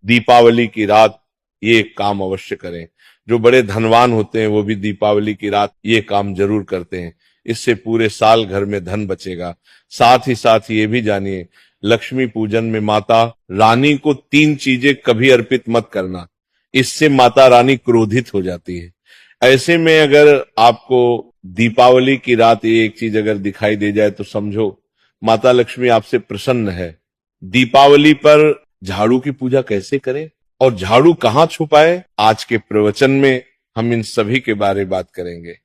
दीपावली की रात ये काम अवश्य करें। जो बड़े धनवान होते हैं वो भी दीपावली की रात ये काम जरूर करते हैं। इससे पूरे साल घर में धन बचेगा। साथ ही साथ ये भी जानिए, लक्ष्मी पूजन में माता रानी को 3 चीजें कभी अर्पित मत करना, इससे माता रानी क्रोधित हो जाती है। ऐसे में अगर आपको दीपावली की रात ये एक चीज अगर दिखाई दे जाए तो समझो माता लक्ष्मी आपसे प्रसन्न है। दीपावली पर झाड़ू की पूजा कैसे करें और झाड़ू कहाँ छुपाए, आज के प्रवचन में हम इन सभी के बारे में बात करेंगे।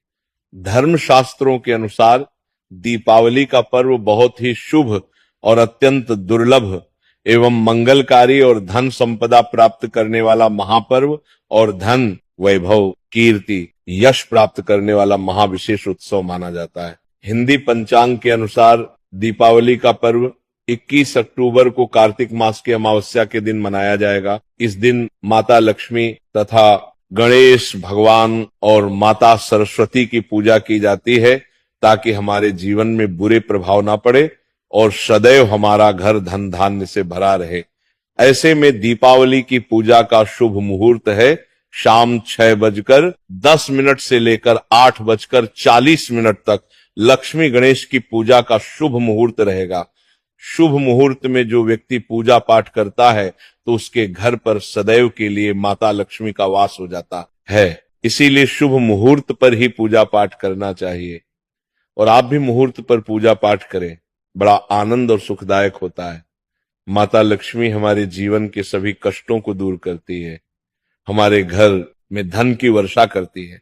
धर्म शास्त्रों के अनुसार दीपावली का पर्व बहुत ही शुभ और अत्यंत दुर्लभ एवं मंगलकारी और धन संपदा प्राप्त करने वाला महापर्व और धन वैभव कीर्ति यश प्राप्त करने वाला महाविशेष उत्सव माना जाता है। हिंदी पंचांग के अनुसार दीपावली का पर्व 21 अक्टूबर को कार्तिक मास की अमावस्या के दिन मनाया जाएगा। इस दिन माता लक्ष्मी तथा गणेश भगवान और माता सरस्वती की पूजा की जाती है ताकि हमारे जीवन में बुरे प्रभाव ना पड़े और सदैव हमारा घर धन धान्य से भरा रहे। ऐसे में दीपावली की पूजा का शुभ मुहूर्त है शाम 6:10 से लेकर 8:40 तक लक्ष्मी गणेश की पूजा का शुभ मुहूर्त रहेगा। शुभ मुहूर्त में जो व्यक्ति पूजा पाठ करता है तो उसके घर पर सदैव के लिए माता लक्ष्मी का वास हो जाता है। इसीलिए शुभ मुहूर्त पर ही पूजा पाठ करना चाहिए और आप भी मुहूर्त पर पूजा पाठ करें, बड़ा आनंद और सुखदायक होता है। माता लक्ष्मी हमारे जीवन के सभी कष्टों को दूर करती है, हमारे घर में धन की वर्षा करती है।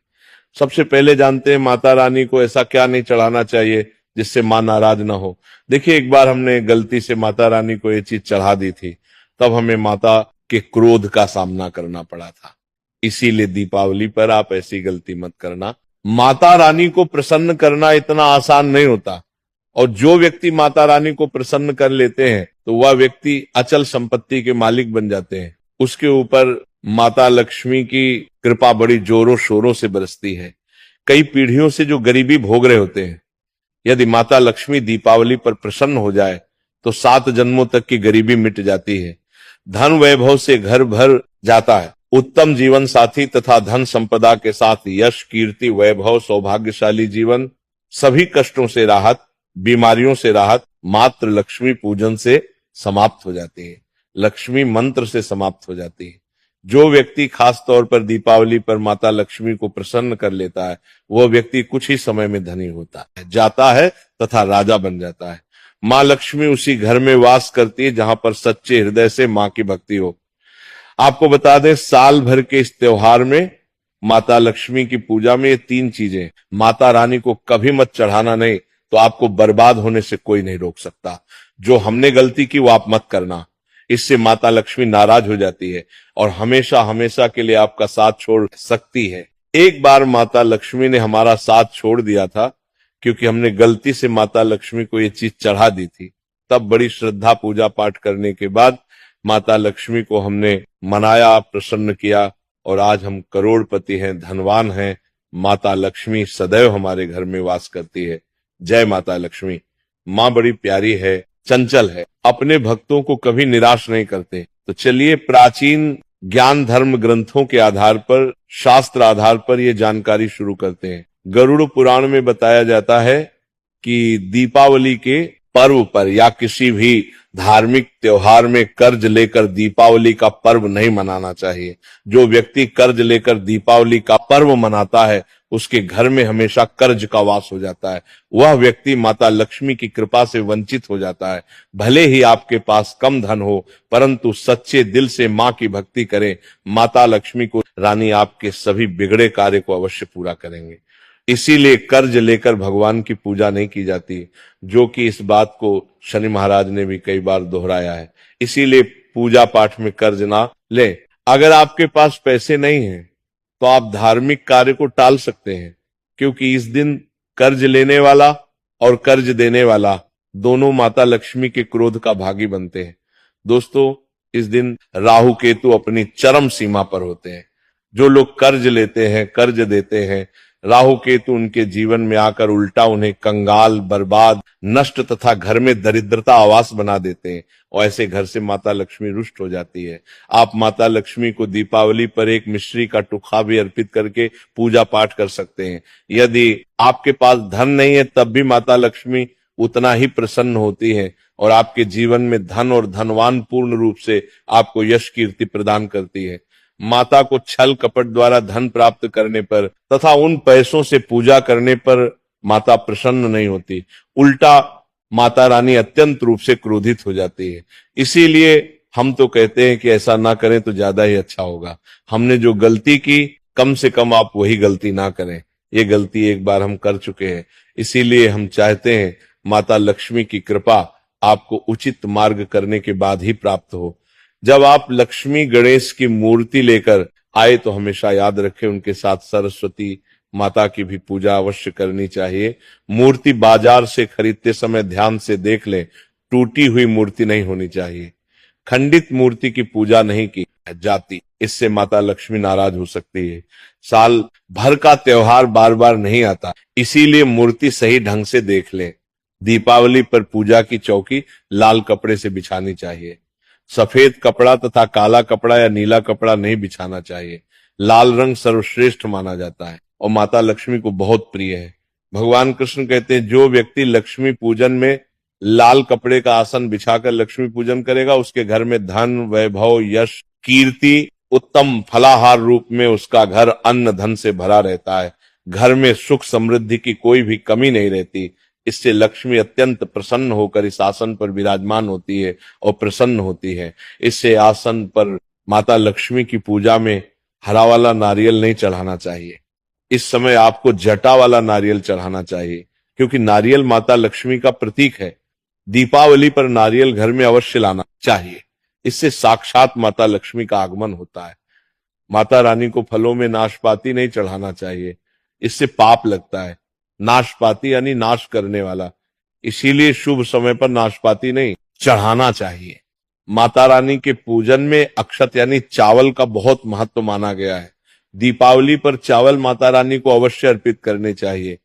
सबसे पहले जानते हैं माता रानी को ऐसा क्या नहीं चढ़ाना चाहिए जिससे मां नाराज ना हो। देखिए, एक बार हमने गलती से माता रानी को ये चीज चढ़ा दी थी, तब हमें माता के क्रोध का सामना करना पड़ा था। इसीलिए दीपावली पर आप ऐसी गलती मत करना। माता रानी को प्रसन्न करना इतना आसान नहीं होता और जो व्यक्ति माता रानी को प्रसन्न कर लेते हैं तो वह व्यक्ति अचल संपत्ति के मालिक बन जाते हैं। उसके ऊपर माता लक्ष्मी की कृपा बड़ी जोरों शोरों से बरसती है। कई पीढ़ियों से जो गरीबी भोग रहे होते हैं, यदि माता लक्ष्मी दीपावली पर प्रसन्न हो जाए तो 7 जन्मों तक की गरीबी मिट जाती है। धन वैभव से घर भर जाता है। उत्तम जीवन साथी तथा धन संपदा के साथ यश कीर्ति वैभव सौभाग्यशाली जीवन, सभी कष्टों से राहत, बीमारियों से राहत मात्र लक्ष्मी पूजन से समाप्त हो जाती है, लक्ष्मी मंत्र से समाप्त हो जाती है। जो व्यक्ति खास तौर पर दीपावली पर माता लक्ष्मी को प्रसन्न कर लेता है वह व्यक्ति कुछ ही समय में धनी होता है, जाता है तथा राजा बन जाता है। माँ लक्ष्मी उसी घर में वास करती है जहां पर सच्चे हृदय से माँ की भक्ति हो। आपको बता दें, साल भर के इस त्योहार में माता लक्ष्मी की पूजा में ये 3 चीजें, माता रानी को कभी मत चढ़ाना नहीं तो आपको बर्बाद होने से कोई नहीं रोक सकता। जो हमने गलती की वो आप मत करना, इससे माता लक्ष्मी नाराज हो जाती है और हमेशा हमेशा के लिए आपका साथ छोड़ सकती है। एक बार माता लक्ष्मी ने हमारा साथ छोड़ दिया था क्योंकि हमने गलती से माता लक्ष्मी को ये चीज चढ़ा दी थी। तब बड़ी श्रद्धा पूजा पाठ करने के बाद माता लक्ष्मी को हमने मनाया, प्रसन्न किया और आज हम करोड़पति हैं, धनवान हैं। माता लक्ष्मी सदैव हमारे घर में वास करती है। जय माता लक्ष्मी। माँ बड़ी प्यारी है, चंचल है, अपने भक्तों को कभी निराश नहीं करते। तो चलिए प्राचीन ज्ञान धर्म ग्रंथों के आधार पर, शास्त्र आधार पर ये जानकारी शुरू करते हैं। गरुड़ पुराण में बताया जाता है कि दीपावली के पर्व पर या किसी भी धार्मिक त्योहार में कर्ज लेकर दीपावली का पर्व नहीं मनाना चाहिए। जो व्यक्ति कर्ज लेकर दीपावली का पर्व मनाता है उसके घर में हमेशा कर्ज का वास हो जाता है। वह व्यक्ति माता लक्ष्मी की कृपा से वंचित हो जाता है। भले ही आपके पास कम धन हो परंतु सच्चे दिल से माँ की भक्ति करें, माता लक्ष्मी को रानी आपके सभी बिगड़े कार्य को अवश्य पूरा करेंगे। इसीलिए कर्ज लेकर भगवान की पूजा नहीं की जाती, जो कि इस बात को शनि महाराज ने भी कई बार दोहराया है। इसीलिए पूजा पाठ में कर्ज ना ले। अगर आपके पास पैसे नहीं हैं तो आप धार्मिक कार्य को टाल सकते हैं, क्योंकि इस दिन कर्ज लेने वाला और कर्ज देने वाला दोनों माता लक्ष्मी के क्रोध का भागी बनते हैं। दोस्तों, इस दिन राहु केतु अपनी चरम सीमा पर होते हैं। जो लोग कर्ज लेते हैं, कर्ज देते हैं, राहु केतु उनके जीवन में आकर उल्टा उन्हें कंगाल, बर्बाद, नष्ट तथा घर में दरिद्रता आवास बना देते हैं और ऐसे घर से माता लक्ष्मी रुष्ट हो जाती है। आप माता लक्ष्मी को दीपावली पर एक मिश्री का टुकड़ा भी अर्पित करके पूजा पाठ कर सकते हैं। यदि आपके पास धन नहीं है तब भी माता लक्ष्मी उतना ही प्रसन्न होती है और आपके जीवन में धन और धनवान पूर्ण रूप से आपको यश कीर्ति प्रदान करती है। माता को छल कपट द्वारा धन प्राप्त करने पर तथा उन पैसों से पूजा करने पर माता प्रसन्न नहीं होती, उल्टा माता रानी अत्यंत रूप से क्रोधित हो जाती है। इसीलिए हम तो कहते हैं कि ऐसा ना करें तो ज्यादा ही अच्छा होगा। हमने जो गलती की कम से कम आप वही गलती ना करें। ये गलती एक बार हम कर चुके हैं, इसीलिए हम चाहते हैं माता लक्ष्मी की कृपा आपको उचित मार्ग करने के बाद ही प्राप्त हो। जब आप लक्ष्मी गणेश की मूर्ति लेकर आए तो हमेशा याद रखें उनके साथ सरस्वती माता की भी पूजा अवश्य करनी चाहिए। मूर्ति बाजार से खरीदते समय ध्यान से देख लें, टूटी हुई मूर्ति नहीं होनी चाहिए। खंडित मूर्ति की पूजा नहीं की जाती, इससे माता लक्ष्मी नाराज हो सकती है। साल भर का त्योहार बार बार नहीं आता, इसीलिए मूर्ति सही ढंग से देख लें। दीपावली पर पूजा की चौकी लाल कपड़े से बिछानी चाहिए। सफेद कपड़ा तथा काला कपड़ा या नीला कपड़ा नहीं बिछाना चाहिए। लाल रंग सर्वश्रेष्ठ माना जाता है और माता लक्ष्मी को बहुत प्रिय है। भगवान कृष्ण कहते हैं जो व्यक्ति लक्ष्मी पूजन में लाल कपड़े का आसन बिछाकर लक्ष्मी पूजन करेगा उसके घर में धन, वैभव, यश, कीर्ति, उत्तम फलाहार रूप में उसका घर अन्न धन से भरा रहता है। घर में सुख समृद्धि की कोई भी कमी नहीं रहती। इससे लक्ष्मी अत्यंत प्रसन्न होकर इस आसन पर विराजमान होती है और प्रसन्न होती है। इससे आसन पर माता लक्ष्मी की पूजा में हरा वाला नारियल नहीं चढ़ाना चाहिए। इस समय आपको जटा वाला नारियल चढ़ाना चाहिए, क्योंकि नारियल माता लक्ष्मी का प्रतीक है। दीपावली पर नारियल घर में अवश्य लाना चाहिए, इससे साक्षात माता लक्ष्मी का आगमन होता है। माता रानी को फलों में नाशपाती नहीं चढ़ाना चाहिए, इससे पाप लगता है। नाशपाती यानी नाश करने वाला, इसीलिए शुभ समय पर नाशपाती नहीं चढ़ाना चाहिए। माता रानी के पूजन में अक्षत यानी चावल का बहुत महत्व माना गया है। दीपावली पर चावल माता रानी को अवश्य अर्पित करने चाहिए।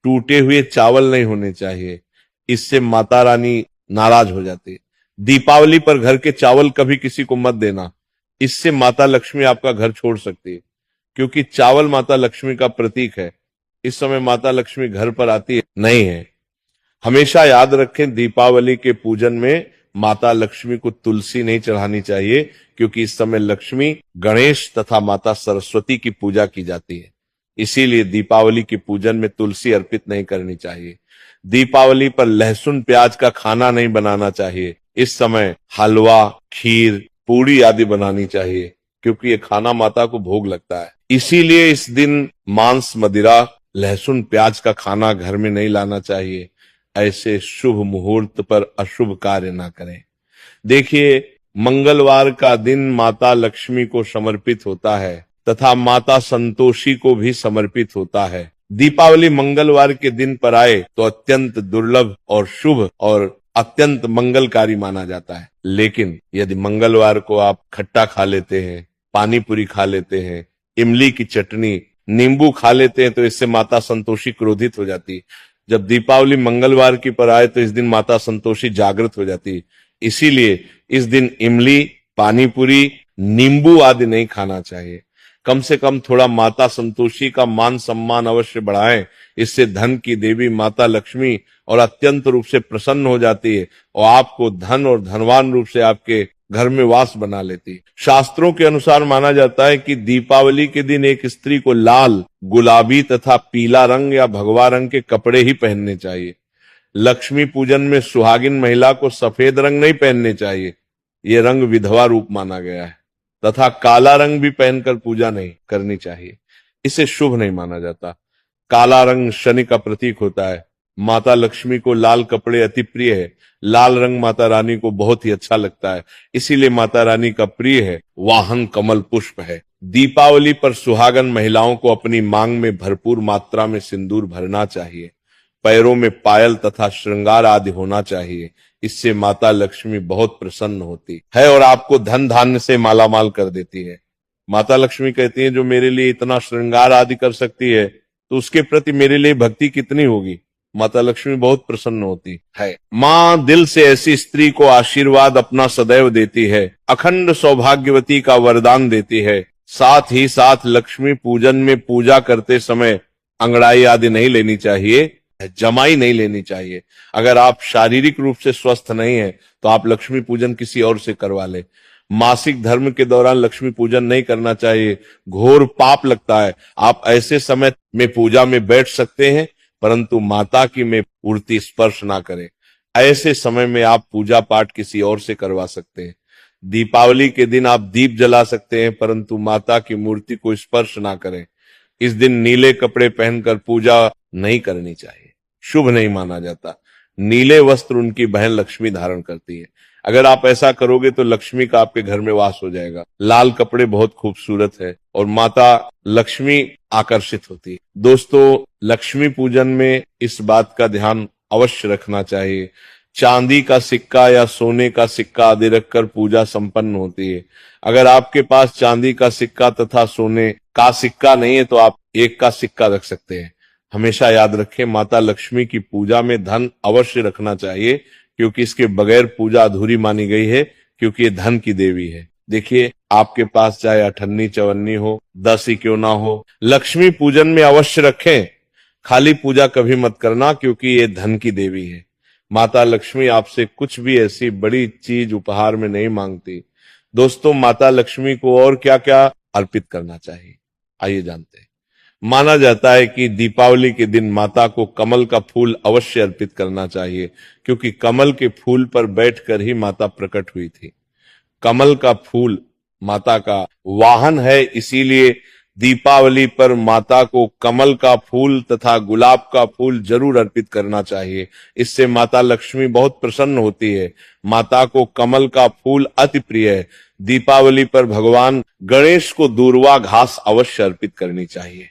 टूटे हुए चावल नहीं होने चाहिए, इससे माता रानी नाराज हो जाती है। दीपावली पर घर के चावल कभी किसी को मत देना, इससे माता लक्ष्मी आपका घर छोड़ सकती है, क्योंकि चावल माता लक्ष्मी का प्रतीक है। इस समय माता लक्ष्मी घर पर आती है नहीं है। हमेशा याद रखें दीपावली के पूजन में माता लक्ष्मी को तुलसी नहीं चढ़ानी चाहिए, क्योंकि इस समय लक्ष्मी, गणेश तथा माता सरस्वती की पूजा की जाती है। इसीलिए दीपावली के पूजन में तुलसी अर्पित नहीं करनी चाहिए। दीपावली पर लहसुन प्याज का खाना नहीं बनाना चाहिए। इस समय हलवा, खीर, पूड़ी आदि बनानी चाहिए, क्योंकि ये खाना माता को भोग लगता है। इसीलिए इस दिन मांस, मदिरा, लहसुन प्याज का खाना घर में नहीं लाना चाहिए। ऐसे शुभ मुहूर्त पर अशुभ कार्य ना करें। देखिए, मंगलवार का दिन माता लक्ष्मी को समर्पित होता है तथा माता संतोषी को भी समर्पित होता है। दीपावली मंगलवार के दिन पर आए तो अत्यंत दुर्लभ और शुभ और अत्यंत मंगलकारी माना जाता है। लेकिन यदि मंगलवार को आप खट्टा खा लेते हैं, पानी पूरी खा लेते हैं, इमली की चटनी, नींबू खा लेते हैं तो इससे माता संतोषी क्रोधित हो जाती है। जब दीपावली मंगलवार की पर आए तो इस दिन माता संतोषी जागृत हो जाती है। इसीलिए इस दिन इमली, पानी पूरी, नींबू आदि नहीं खाना चाहिए। कम से कम थोड़ा माता संतोषी का मान सम्मान अवश्य बढ़ाएं। इससे धन की देवी माता लक्ष्मी और अत्यंत रूप से प्रसन्न हो जाती है और आपको धन और धनवान रूप से आपके घर में वास बना लेती है। शास्त्रों के अनुसार माना जाता है कि दीपावली के दिन एक स्त्री को लाल, गुलाबी तथा पीला रंग या भगवा रंग के कपड़े ही पहनने चाहिए। लक्ष्मी पूजन में सुहागिन महिला को सफेद रंग नहीं पहनने चाहिए, ये रंग विधवा रूप माना गया है। तथा काला रंग भी पहनकर पूजा नहीं करनी चाहिए, इसे शुभ नहीं माना जाता। काला रंग शनि का प्रतीक होता है। माता लक्ष्मी को लाल कपड़े अति प्रिय है। लाल रंग माता रानी को बहुत ही अच्छा लगता है, इसीलिए माता रानी का प्रिय है। वाहन कमल पुष्प है। दीपावली पर सुहागन महिलाओं को अपनी मांग में भरपूर मात्रा में सिंदूर भरना चाहिए। पैरों में पायल तथा श्रृंगार आदि होना चाहिए, इससे माता लक्ष्मी बहुत प्रसन्न होती है और आपको धन धान्य से मालामाल कर देती है। माता लक्ष्मी कहती है जो मेरे लिए इतना श्रृंगार आदि कर सकती है तो उसके प्रति मेरे लिए भक्ति कितनी होगी। माता लक्ष्मी बहुत प्रसन्न होती है। माँ दिल से ऐसी स्त्री को आशीर्वाद अपना सदैव देती है, अखंड सौभाग्यवती का वरदान देती है। साथ ही साथ लक्ष्मी पूजन में पूजा करते समय अंगड़ाई आदि नहीं लेनी चाहिए, जमाई नहीं लेनी चाहिए। अगर आप शारीरिक रूप से स्वस्थ नहीं है तो आप लक्ष्मी पूजन किसी और से करवा ले। मासिक धर्म के दौरान लक्ष्मी पूजन नहीं करना चाहिए, घोर पाप लगता है। आप ऐसे समय में पूजा में बैठ सकते हैं, परंतु माता की में मूर्ति स्पर्श ना करें। ऐसे समय में आप पूजा पाठ किसी और से करवा सकते हैं। दीपावली के दिन आप दीप जला सकते हैं, परंतु माता की मूर्ति को स्पर्श ना करें। इस दिन नीले कपड़े पहनकर पूजा नहीं करनी चाहिए, शुभ नहीं माना जाता। नीले वस्त्र उनकी बहन लक्ष्मी धारण करती है। अगर आप ऐसा करोगे तो लक्ष्मी का आपके घर में वास हो जाएगा। लाल कपड़े बहुत खूबसूरत है और माता लक्ष्मी आकर्षित होती है। दोस्तों, लक्ष्मी पूजन में इस बात का ध्यान अवश्य रखना चाहिए, चांदी का सिक्का या सोने का सिक्का आदि रखकर पूजा संपन्न होती है। अगर आपके पास चांदी का सिक्का तथा सोने का सिक्का नहीं है तो आप एक का सिक्का रख सकते हैं। हमेशा याद रखें, माता लक्ष्मी की पूजा में धन अवश्य रखना चाहिए, क्योंकि इसके बगैर पूजा अधूरी मानी गई है, क्योंकि ये धन की देवी है। देखिए, आपके पास चाहे अठन्नी चवन्नी हो, 10 ही क्यों ना हो, लक्ष्मी पूजन में अवश्य रखें। खाली पूजा कभी मत करना, क्योंकि ये धन की देवी है। माता लक्ष्मी आपसे कुछ भी ऐसी बड़ी चीज उपहार में नहीं मांगती। दोस्तों, माता लक्ष्मी को और क्या क्या अर्पित करना चाहिए, आइए जानते हैं। माना जाता है कि दीपावली के दिन माता को कमल का फूल अवश्य अर्पित करना चाहिए, क्योंकि कमल के फूल पर बैठकर ही माता प्रकट हुई थी। कमल का फूल माता का वाहन है, इसीलिए दीपावली पर माता को कमल का फूल तथा गुलाब का फूल जरूर अर्पित करना चाहिए। इससे माता लक्ष्मी बहुत प्रसन्न होती है। माता को कमल का फूल अति प्रिय है। दीपावली पर भगवान गणेश को दूर्वा घास अवश्य अर्पित करनी चाहिए।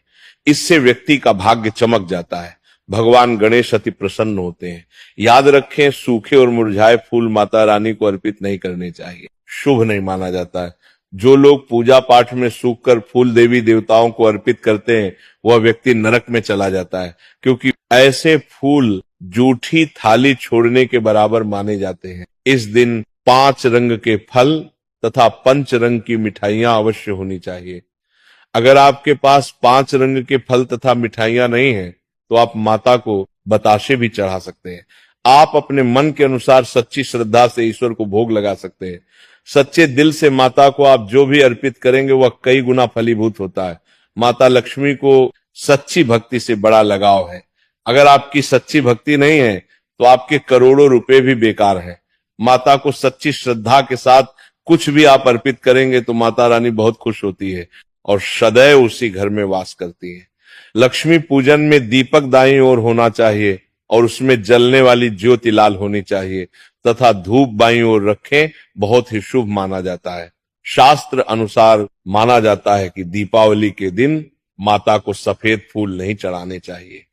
इससे व्यक्ति का भाग्य चमक जाता है। भगवान गणेश अति प्रसन्न होते हैं। याद रखें, सूखे और मुरझाए फूल माता रानी को अर्पित नहीं करने चाहिए, शुभ नहीं माना जाता है। जो लोग पूजा पाठ में सूखकर फूल देवी देवताओं को अर्पित करते हैं, वह व्यक्ति नरक में चला जाता है, क्योंकि ऐसे फूल जूठी थाली छोड़ने के बराबर माने जाते हैं। इस दिन 5 रंग के फल तथा 5 रंग की मिठाइयां अवश्य होनी चाहिए। अगर आपके पास 5 रंग के फल तथा मिठाइयां नहीं है तो आप माता को बताशे भी चढ़ा सकते हैं। आप अपने मन के अनुसार सच्ची श्रद्धा से ईश्वर को भोग लगा सकते हैं। सच्चे दिल से माता को आप जो भी अर्पित करेंगे वह कई गुना फलीभूत होता है। माता लक्ष्मी को सच्ची भक्ति से बड़ा लगाव है। अगर आपकी सच्ची भक्ति नहीं है तो आपके करोड़ों रुपए भी बेकार है। माता को सच्ची श्रद्धा के साथ कुछ भी आप अर्पित करेंगे तो माता रानी बहुत खुश होती है और सदैव उसी घर में वास करती है। लक्ष्मी पूजन में दीपक दाईं ओर होना चाहिए और उसमें जलने वाली ज्योति लाल होनी चाहिए तथा धूप बाईं ओर रखें, बहुत ही शुभ माना जाता है। शास्त्र अनुसार माना जाता है कि दीपावली के दिन माता को सफेद फूल नहीं चढ़ाने चाहिए।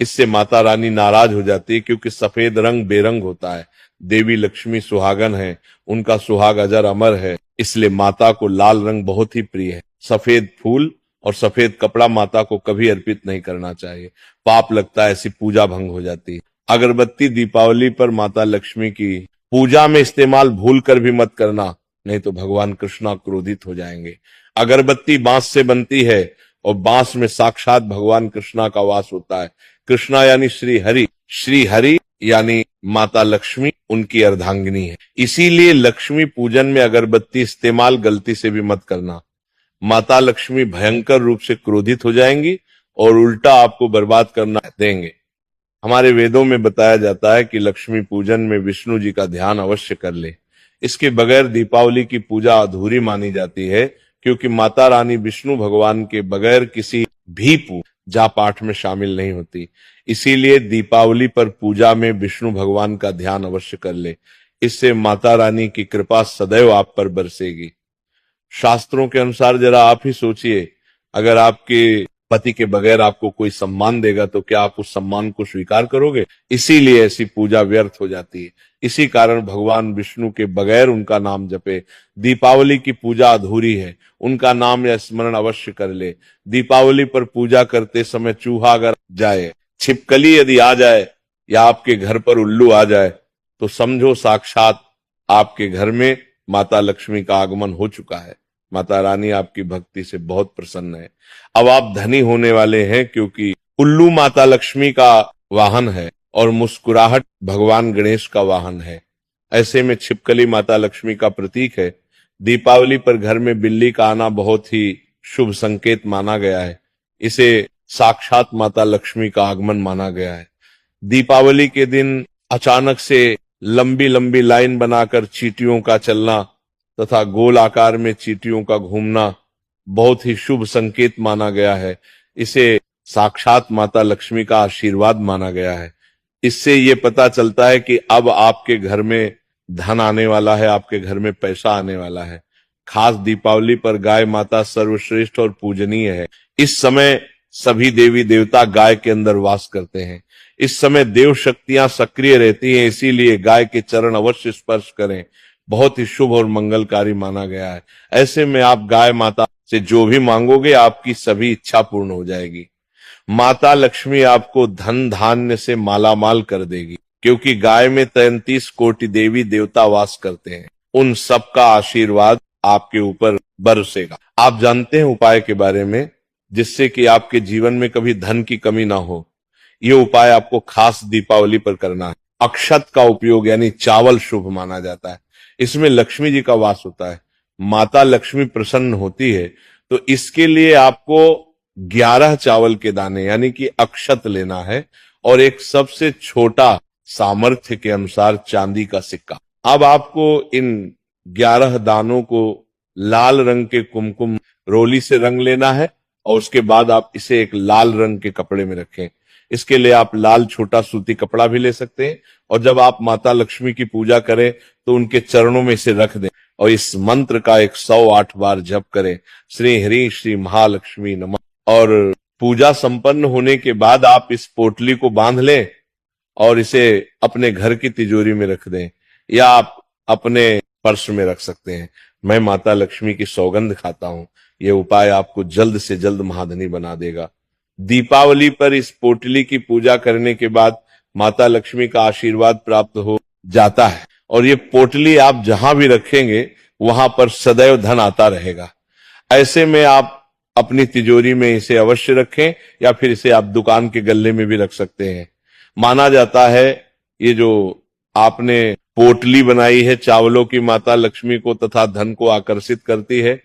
इससे माता रानी नाराज हो जाती है, क्योंकि सफेद रंग बेरंग होता है। देवी लक्ष्मी सुहागन है, उनका सुहाग अजर अमर है, इसलिए माता को लाल रंग बहुत ही प्रिय है। सफेद फूल और सफेद कपड़ा माता को कभी अर्पित नहीं करना चाहिए, पाप लगता है, ऐसी पूजा भंग हो जाती है। अगरबत्ती दीपावली पर माता लक्ष्मी की पूजा में इस्तेमाल भूल कर भी मत करना, नहीं तो भगवान कृष्णा क्रोधित हो जाएंगे। अगरबत्ती बांस से बनती है और बांस में साक्षात भगवान कृष्णा का वास होता है। कृष्णा यानी श्री हरि यानी माता लक्ष्मी उनकी अर्धांगिनी है। इसीलिए लक्ष्मी पूजन में अगरबत्ती इस्तेमाल गलती से भी मत करना। माता लक्ष्मी भयंकर रूप से क्रोधित हो जाएंगी और उल्टा आपको बर्बाद करना देंगे। हमारे वेदों में बताया जाता है कि लक्ष्मी पूजन में विष्णु जी का ध्यान अवश्य कर ले। इसके बगैर दीपावली की पूजा अधूरी मानी जाती है, क्योंकि माता रानी विष्णु भगवान के बगैर किसी भी पूजा पाठ में शामिल नहीं होती। इसीलिए दीपावली पर पूजा में विष्णु भगवान का ध्यान अवश्य कर ले। इससे माता रानी की कृपा सदैव आप पर बरसेगी। शास्त्रों के अनुसार जरा आप ही सोचिए, अगर आपके पति के बगैर आपको कोई सम्मान देगा तो क्या आप उस सम्मान को स्वीकार करोगे? इसीलिए ऐसी पूजा व्यर्थ हो जाती है। इसी कारण भगवान विष्णु के बगैर उनका नाम जपे। दीपावली की पूजा अधूरी है, उनका नाम या स्मरण अवश्य कर ले। दीपावली पर पूजा करते समय चूहा अगर जाए, छिपकली यदि आ जाए या आपके घर पर उल्लू आ जाए तो समझो साक्षात आपके घर में माता लक्ष्मी का आगमन हो चुका है। माता रानी आपकी भक्ति से बहुत प्रसन्न है। अब आप धनी होने वाले हैं, क्योंकि उल्लू माता लक्ष्मी का वाहन है और मुस्कुराहट भगवान गणेश का वाहन है। ऐसे में छिपकली माता लक्ष्मी का प्रतीक है। दीपावली पर घर में बिल्ली का आना बहुत ही शुभ संकेत माना गया है। इसे साक्षात माता लक्ष्मी का आगमन माना गया है। दीपावली के दिन अचानक से लंबी लंबी लाइन बनाकर चींटियों का चलना तथा गोल आकार में चींटियों का घूमना बहुत ही शुभ संकेत माना गया है। इसे साक्षात माता लक्ष्मी का आशीर्वाद माना गया है। इससे ये पता चलता है कि अब आपके घर में धन आने वाला है, आपके घर में पैसा आने वाला है। खास दीपावली पर गाय माता सर्वश्रेष्ठ और पूजनीय है। इस समय सभी देवी देवता गाय के अंदर वास करते हैं। इस समय देव शक्तियां सक्रिय रहती हैं, इसीलिए गाय के चरण अवश्य स्पर्श करें। बहुत ही शुभ और मंगलकारी माना गया है। ऐसे में आप गाय माता से जो भी मांगोगे आपकी सभी इच्छा पूर्ण हो जाएगी। माता लक्ष्मी आपको धन धान्य से मालामाल कर देगी, क्योंकि गाय में 33 कोटि देवी देवता वास करते हैं। उन सबका आशीर्वाद आपके ऊपर बरसेगा। आप जानते हैं उपाय के बारे में, जिससे कि आपके जीवन में कभी धन की कमी ना हो। ये उपाय आपको खास दीपावली पर करना है। अक्षत का उपयोग यानी चावल शुभ माना जाता है। इसमें लक्ष्मी जी का वास होता है। माता लक्ष्मी प्रसन्न होती है, तो इसके लिए आपको 11 चावल के दाने यानी कि अक्षत लेना है और एक सबसे छोटा सामर्थ्य के अनुसार चांदी का सिक्का। अब आपको इन 11 दानों को लाल रंग के कुमकुम रोली से रंग लेना है और उसके बाद आप इसे एक लाल रंग के कपड़े में रखें। इसके लिए आप लाल छोटा सूती कपड़ा भी ले सकते हैं और जब आप माता लक्ष्मी की पूजा करें तो उनके चरणों में इसे रख दें और इस मंत्र का 108 बार जप करें, श्री हरि श्री महालक्ष्मी नमः। और पूजा संपन्न होने के बाद आप इस पोटली को बांध लें और इसे अपने घर की तिजोरी में रख दें या आप अपने पर्स में रख सकते हैं। मैं माता लक्ष्मी की सौगंध खाता हूं, यह उपाय आपको जल्द से जल्द महाधनी बना देगा। दीपावली पर इस पोटली की पूजा करने के बाद माता लक्ष्मी का आशीर्वाद प्राप्त हो जाता है और ये पोटली आप जहां भी रखेंगे वहां पर सदैव धन आता रहेगा। ऐसे में आप अपनी तिजोरी में इसे अवश्य रखें या फिर इसे आप दुकान के गल्ले में भी रख सकते हैं। माना जाता है ये जो आपने पोटली बनाई है चावलों की माता लक्ष्मी को तथा धन को आकर्षित करती है।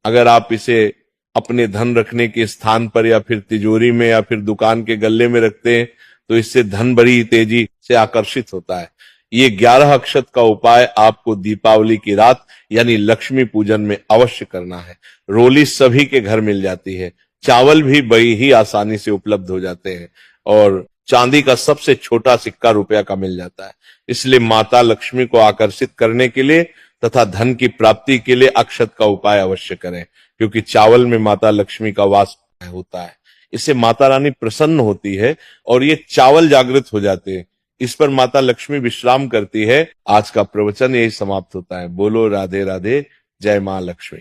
अगर आप इसे अपने धन रखने के स्थान पर या फिर तिजोरी में या फिर दुकान के गल्ले में रखते हैं तो इससे धन बड़ी तेजी से आकर्षित होता है। ये 11 अक्षत का उपाय आपको दीपावली की रात यानी लक्ष्मी पूजन में अवश्य करना है। रोली सभी के घर मिल जाती है, चावल भी बड़ी ही आसानी से उपलब्ध हो जाते हैं और चांदी का सबसे छोटा सिक्का रुपया का मिल जाता है। इसलिए माता लक्ष्मी को आकर्षित करने के लिए तथा धन की प्राप्ति के लिए अक्षत का उपाय अवश्य करें, क्योंकि चावल में माता लक्ष्मी का वास होता है। इससे माता रानी प्रसन्न होती है और ये चावल जागृत हो जाते हैं। इस पर माता लक्ष्मी विश्राम करती है। आज का प्रवचन यही समाप्त होता है। बोलो राधे राधे, जय मां लक्ष्मी।